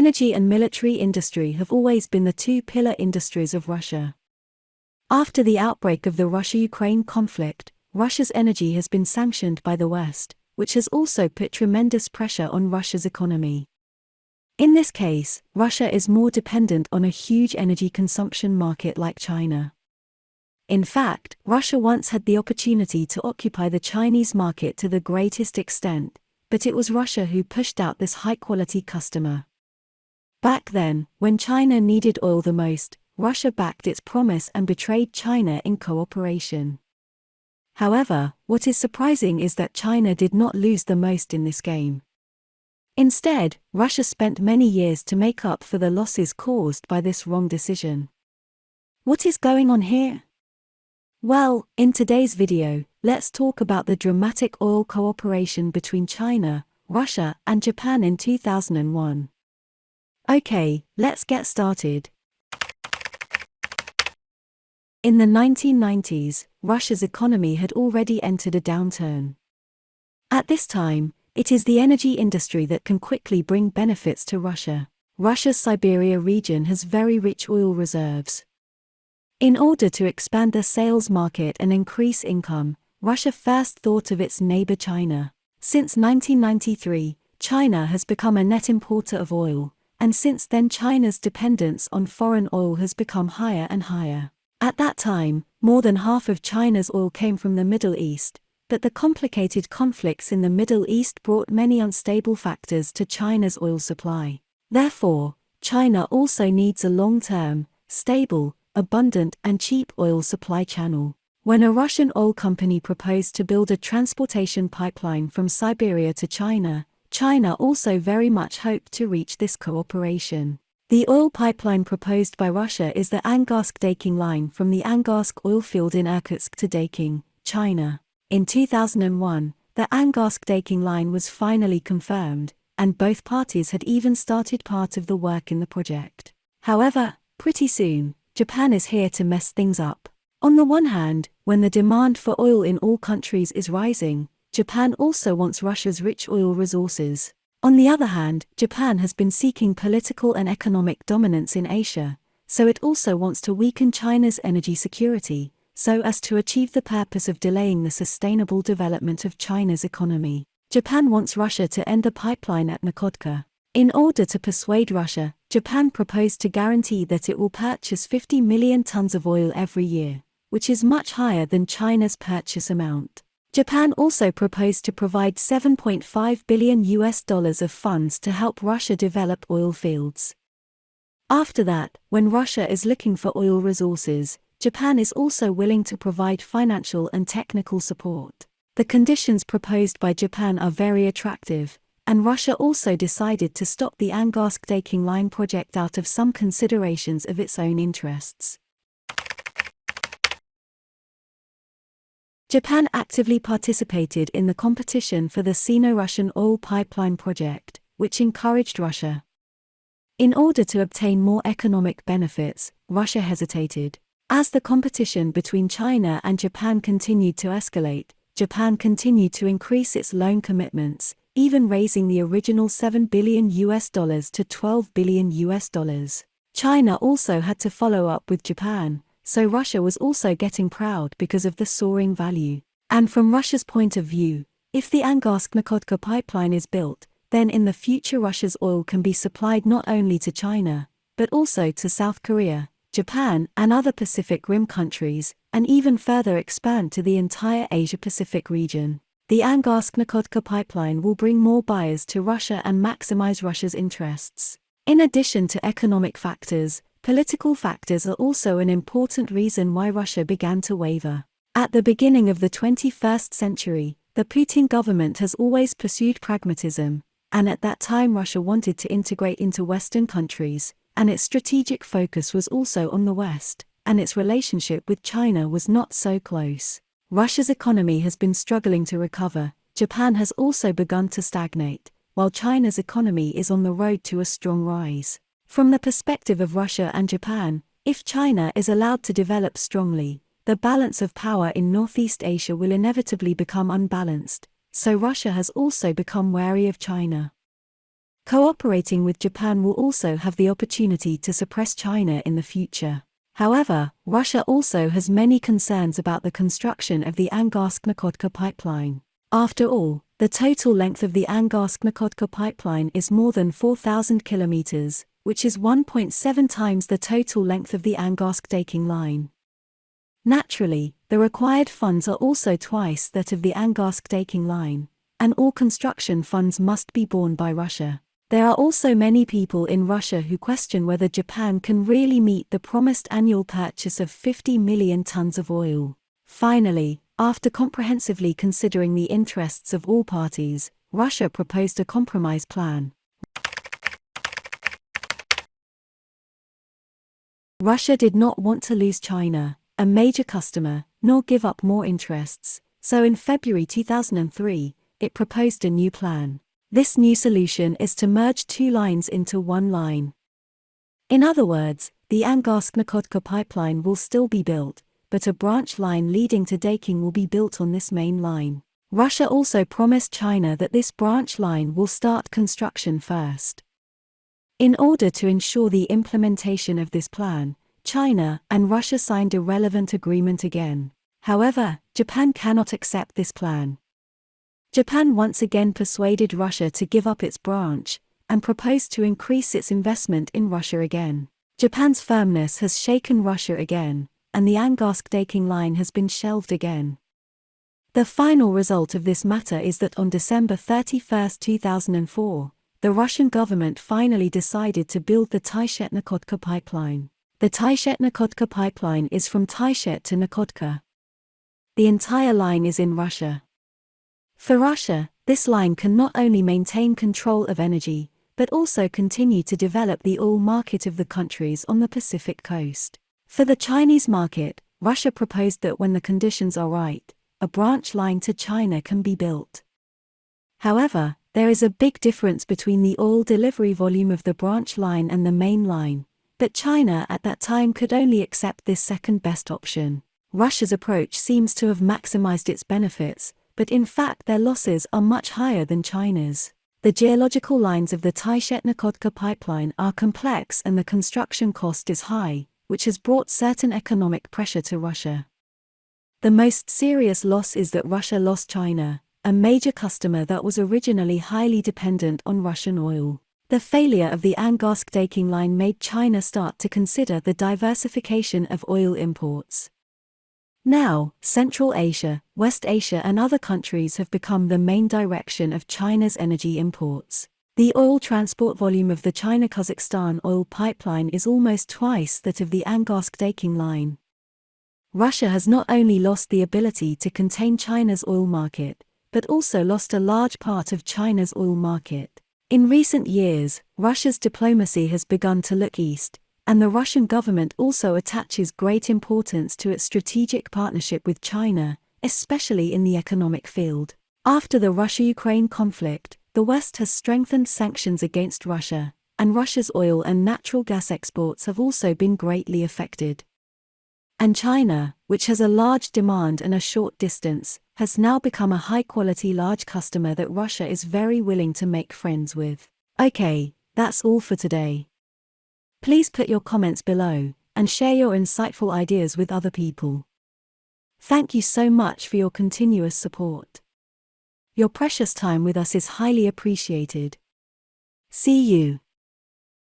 Energy and military industry have always been the two pillar industries of Russia. After the outbreak of the Russia-Ukraine conflict, Russia's energy has been sanctioned by the West, which has also put tremendous pressure on Russia's economy. In this case, Russia is more dependent on a huge energy consumption market like China. In fact, Russia once had the opportunity to occupy the Chinese market to the greatest extent, but it was Russia who pushed out this high-quality customer. Back then, when China needed oil the most, Russia backed its promise and betrayed China in cooperation. However, what is surprising is that China did not lose the most in this game. Instead, Russia spent many years to make up for the losses caused by this wrong decision. What is going on here? Well, in today's video, let's talk about the dramatic oil cooperation between China, Russia, and Japan in 2001. Okay, let's get started. In the 1990s, Russia's economy had already entered a downturn. At this time, it is the energy industry that can quickly bring benefits to Russia. Russia's Siberia region has very rich oil reserves. In order to expand the sales market and increase income, Russia first thought of its neighbor China. Since 1993, China has become a net importer of oil, and since then China's dependence on foreign oil has become higher and higher. At that time, more than half of China's oil came from the Middle East, but the complicated conflicts in the Middle East brought many unstable factors to China's oil supply. Therefore, China also needs a long-term, stable, abundant and cheap oil supply channel. When a Russian oil company proposed to build a transportation pipeline from Siberia to China, China also very much hoped to reach this cooperation. The oil pipeline proposed by Russia is the Angarsk-Daqing line from the Angarsk oil field in Irkutsk to Daqing, China. In 2001, the Angarsk-Daqing line was finally confirmed, and both parties had even started part of the work in the project. However, pretty soon, Japan is here to mess things up. On the one hand, when the demand for oil in all countries is rising, Japan also wants Russia's rich oil resources. On the other hand, Japan has been seeking political and economic dominance in Asia, so it also wants to weaken China's energy security, so as to achieve the purpose of delaying the sustainable development of China's economy. Japan wants Russia to end the pipeline at Nakhodka. In order to persuade Russia, Japan proposed to guarantee that it will purchase 50 million tons of oil every year, which is much higher than China's purchase amount. Japan also proposed to provide $7.5 billion of funds to help Russia develop oil fields. After that, when Russia is looking for oil resources, Japan is also willing to provide financial and technical support. The conditions proposed by Japan are very attractive, and Russia also decided to stop the Angarsk-Daqing line project out of some considerations of its own interests. Japan actively participated in the competition for the Sino Russian oil pipeline project, which encouraged Russia. In order to obtain more economic benefits, Russia hesitated. As the competition between China and Japan continued to escalate, Japan continued to increase its loan commitments, even raising the original $7 billion to $12 billion. China also had to follow up with Japan, so Russia was also getting proud because of the soaring value. And from Russia's point of view, if the Angarsk-Nakhodka pipeline is built, then in the future Russia's oil can be supplied not only to China, but also to South Korea, Japan and other Pacific Rim countries, and even further expand to the entire Asia-Pacific region. The Angarsk-Nakhodka pipeline will bring more buyers to Russia and maximize Russia's interests. In addition to economic factors, political factors are also an important reason why Russia began to waver. At the beginning of the 21st century, the Putin government has always pursued pragmatism, and at that time Russia wanted to integrate into Western countries, and its strategic focus was also on the West, and its relationship with China was not so close. Russia's economy has been struggling to recover, Japan has also begun to stagnate, while China's economy is on the road to a strong rise. From the perspective of Russia and Japan, if China is allowed to develop strongly, the balance of power in Northeast Asia will inevitably become unbalanced, so Russia has also become wary of China. Cooperating with Japan will also have the opportunity to suppress China in the future. However, Russia also has many concerns about the construction of the Angarsk-Nakhodka pipeline. After all, the total length of the Angarsk-Nakhodka pipeline is more than 4,000 kilometers, which is 1.7 times the total length of the Angarsk-Daqing line. Naturally, the required funds are also twice that of the Angarsk-Daqing line, and all construction funds must be borne by Russia. There are also many people in Russia who question whether Japan can really meet the promised annual purchase of 50 million tons of oil. Finally, after comprehensively considering the interests of all parties, Russia proposed a compromise plan. Russia did not want to lose China, a major customer, nor give up more interests, so in February 2003, it proposed a new plan. This new solution is to merge two lines into one line. In other words, the Angarsk-Nakhodka pipeline will still be built, but a branch line leading to Daqing will be built on this main line. Russia also promised China that this branch line will start construction first. In order to ensure the implementation of this plan, China and Russia signed a relevant agreement again. However, Japan cannot accept this plan. Japan once again persuaded Russia to give up its branch, and proposed to increase its investment in Russia again. Japan's firmness has shaken Russia again, and the Angarsk-Daqing line has been shelved again. The final result of this matter is that on December 31, 2004, the Russian government finally decided to build the Taishet-Nakhodka pipeline. The Taishet-Nakhodka pipeline is from Taishet to Nakhodka. The entire line is in Russia. For Russia, this line can not only maintain control of energy, but also continue to develop the oil market of the countries on the Pacific coast. For the Chinese market, Russia proposed that when the conditions are right, a branch line to China can be built. However, there is a big difference between the oil delivery volume of the branch line and the main line, but China at that time could only accept this second best option. Russia's approach seems to have maximized its benefits, but in fact their losses are much higher than China's. The geological lines of the Taishet-Nakhodka pipeline are complex and the construction cost is high, which has brought certain economic pressure to Russia. The most serious loss is that Russia lost China, a major customer that was originally highly dependent on Russian oil. The failure of the Angarsk-Daqing line made China start to consider the diversification of oil imports. Now, Central Asia, West Asia and other countries have become the main direction of China's energy imports. The oil transport volume of the China-Kazakhstan oil pipeline is almost twice that of the Angarsk-Daqing line. Russia has not only lost the ability to contain China's oil market, but also lost a large part of China's oil market. In recent years, Russia's diplomacy has begun to look east, and the Russian government also attaches great importance to its strategic partnership with China, especially in the economic field. After the Russia-Ukraine conflict, the West has strengthened sanctions against Russia, and Russia's oil and natural gas exports have also been greatly affected. And China, which has a large demand and a short distance, has now become a high-quality large customer that Russia is very willing to make friends with. Okay, that's all for today. Please put your comments below, and share your insightful ideas with other people. Thank you so much for your continuous support. Your precious time with us is highly appreciated. See you.